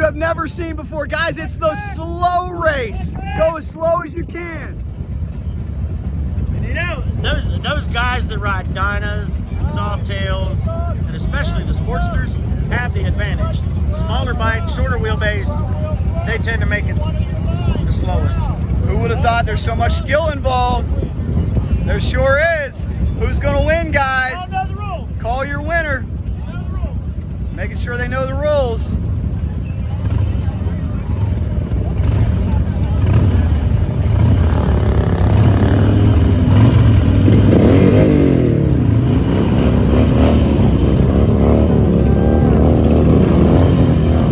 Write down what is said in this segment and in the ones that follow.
you have never seen before. Guys, it's the slow race. Go as slow as you can. And you know, those guys that ride Dynas and Softails, and especially the Sportsters, have the advantage. Smaller bike, shorter wheelbase, they tend to make it the slowest. Who would have thought there's so much skill involved? There sure is. Who's gonna win, guys? Call your winner. Making sure they know the rules.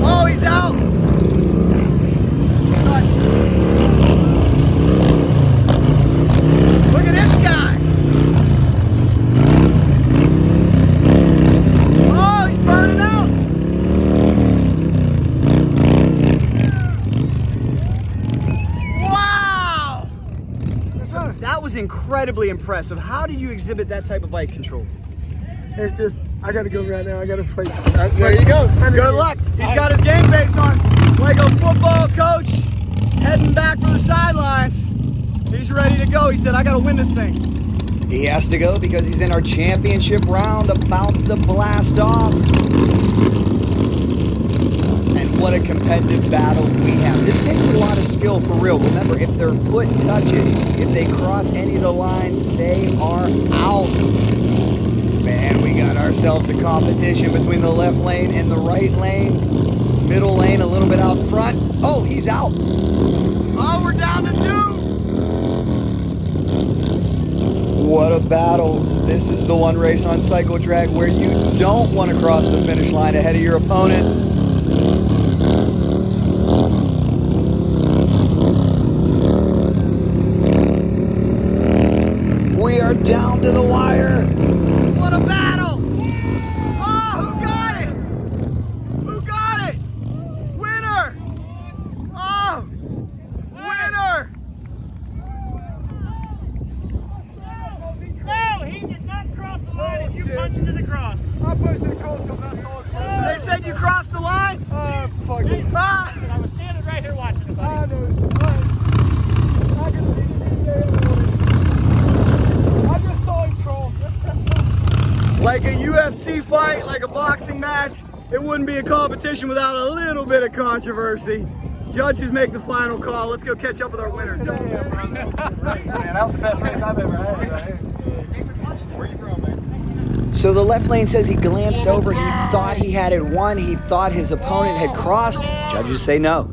Oh, he's out. Gosh. Look at this guy. Oh, he's burning out. Wow. That was incredibly impressive. How do you exhibit that type of bike control? It's just, I gotta go right now. I gotta play. There you go. Good luck. He's got his game face on. Lego football coach heading back for the sidelines. He's ready to go. He said, I gotta win this thing. He has to go because he's in our championship round, about to blast off. And what a competitive battle we have. This takes a lot of skill for real. Remember, if their foot touches, if they cross any of the lines, they are out. Man, we got ourselves a competition between the left lane and the right lane. Middle lane a little bit out front. Oh, he's out. Oh, we're down to 2. What a battle. This is the one race on Cycle Drag where you don't want to cross the finish line ahead of your opponent. We are down to the wire. What a battle! Oh, who got it? Who got it? Winner! Oh, winner! No, he did not cross the line if you punched it across. I pushed it across because I saw it. They said you crossed the line? Fuck it. Ah! I was standing right here watching it, I buddy. know. I could have been there. I just saw him cross. Like a UFC fight, like a boxing match, it wouldn't be a competition without a little bit of controversy. Judges make the final call. Let's go catch up with our winner. Man, that was the best race I've ever had. Right? Where are you from, man? So the left lane says he glanced over. He thought he had it won. He thought his opponent had crossed. Judges say no.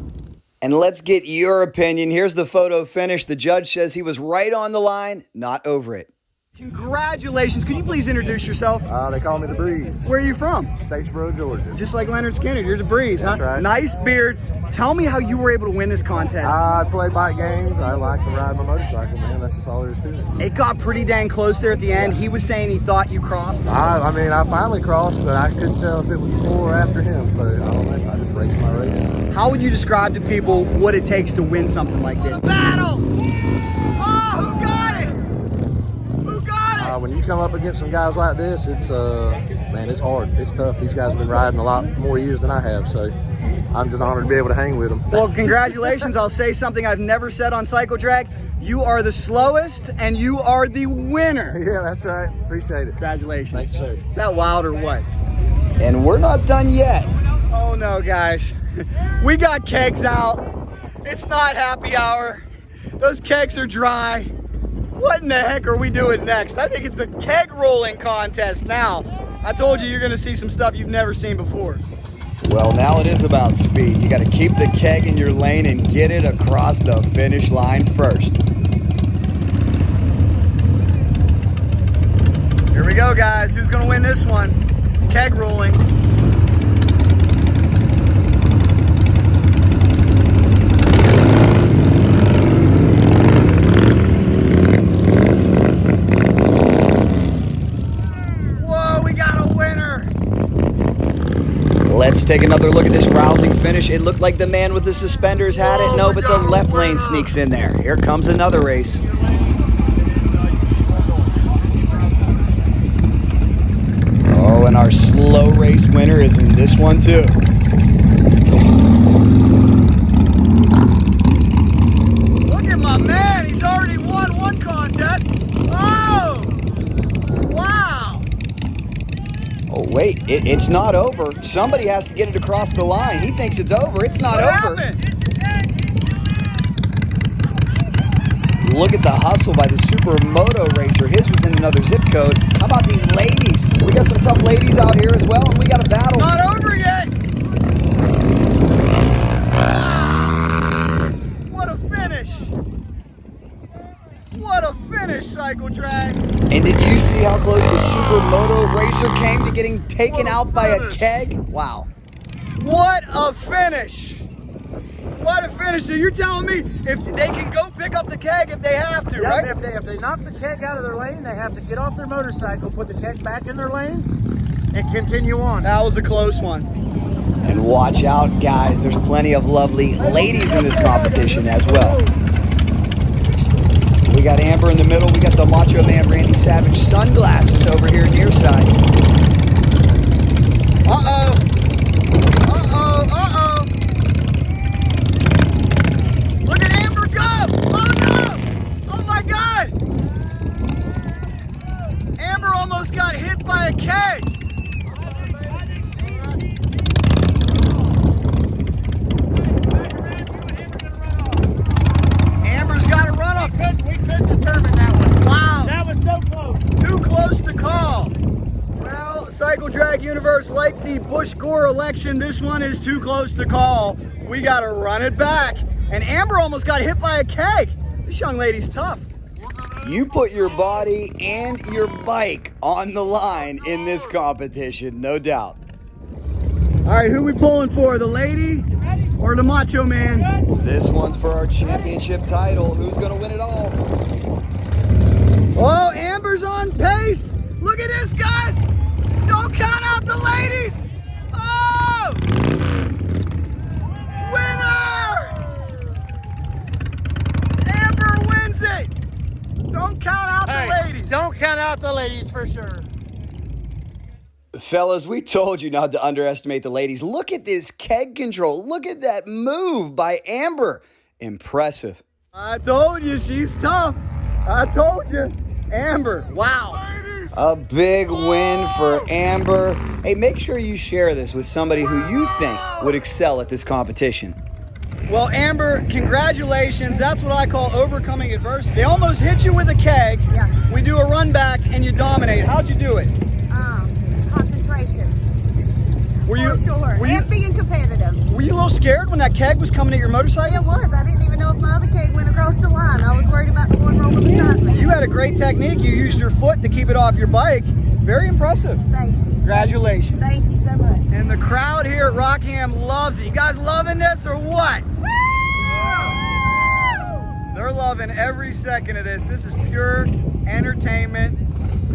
And let's get your opinion. Here's the photo finish. The judge says he was right on the line, not over it. Congratulations. Could you please introduce yourself? They call me the Breeze. Where are you from? Statesboro, Georgia. Just like Leonard Skinner, you're the Breeze, huh? That's right. Nice beard. Tell me how you were able to win this contest. I play bike games. I like to ride my motorcycle, man. That's just all there is to it. It got pretty dang close there at the end. He was saying he thought you crossed. I mean, I finally crossed, but I couldn't tell if it was before or after him. So I don't know. I just raced my race. How would you describe to people what it takes to win something like this? Battle! Oh, who got it? Who got it? When you come up against some guys like this, it's man, it's hard. It's tough. These guys have been riding a lot more years than I have, so I'm just honored to be able to hang with them. Well, congratulations. I'll say something I've never said on Cycle Drag. You are the slowest, and you are the winner. Yeah, that's right. Appreciate it. Congratulations. Thanks, sir. Is that wild or what? And we're not done yet. Oh no, guys. We got kegs out. It's not happy hour. Those kegs are dry. What in the heck are we doing next? I think it's a keg rolling contest now. I told you you're gonna see some stuff you've never seen before. Well, now it is about speed. You gotta keep the keg in your lane and get it across the finish line first. Here we go, guys. Who's gonna win this one? Keg rolling. Let's take another look at this rousing finish. It looked like the man with the suspenders had it. No, but the left lane sneaks in there. Here comes another race. Oh, and our slow race winner is in this one too. Oh, wait, it's not over. Somebody has to get it across the line. He thinks it's over. It's not over. Look at the hustle by the supermoto racer. His was in another zip code. How about these ladies? We got some tough ladies out here as well, and we got a battle. Not over yet. What a finish. What a finish, Cycle Drag. And did you see how close the supermoto racer came to getting taken out by a keg? Wow. What a finish. What a finish. So you're telling me if they can go pick up the keg if they have to, right? If they knock the keg out of their lane, they have to get off their motorcycle, put the keg back in their lane, and continue on. That was a close one. And watch out, guys. There's plenty of lovely ladies in this competition as well. We got Amber in the middle. We got the Macho Man Randy Savage sunglasses over here near side. Uh-oh. Uh-oh. Uh-oh. Look at Amber go. Oh, no. Oh, my God. Amber almost got hit by a keg. Amber's got to run up. We couldn't determine that one. Wow. That was so close. Too close to call. Well, Cycle Drag Universe, like the Bush Gore election, this one is too close to call. We got to run it back. And Amber almost got hit by a keg. This young lady's tough. You put your body and your bike on the line in this competition, no doubt. All right, who we pulling for, the lady or the Macho Man? This one's for our championship title. Who's gonna win it all? Oh, Amber's on pace. Look at this, guys. Don't count out the ladies. Oh! Winner! Amber wins it. Don't count out the ladies. Don't count out the ladies for sure. Fellas, we told you not to underestimate the ladies. Look at this keg control. Look at that move by Amber. Impressive. I told you she's tough. I told you. Amber, wow. A big win for Amber. Hey, make sure you share this with somebody who you think would excel at this competition. Well, Amber, congratulations. That's what I call overcoming adversity. They almost hit you with a keg. Yeah. We do a run back and you dominate. How'd you do it? Concentration. Were you, For sure. were you, And being competitive. were you a little scared when that keg was coming at your motorcycle? It was. I didn't even know if my other keg went across the line. I was worried about the one rolling beside me. You had a great technique. You used your foot to keep it off your bike. Very impressive. Thank you. Congratulations. Thank you so much. And the crowd here at Rockingham loves it. You guys loving this or what? They're loving every second of this. This is pure entertainment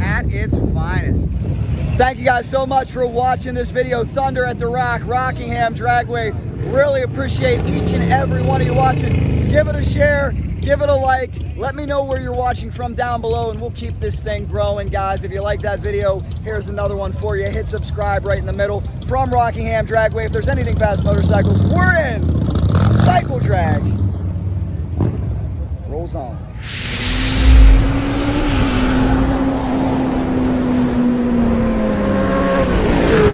at its finest. Thank you guys so much for watching this video. Thunder at the Rock, Rockingham Dragway. Really appreciate each and every one of you watching. Give it a share, give it a like. Let me know where you're watching from down below and we'll keep this thing growing, guys. If you like that video, here's another one for you. Hit subscribe right in the middle. From Rockingham Dragway, if there's anything past motorcycles, we're in Cycle Drag. Rolls on.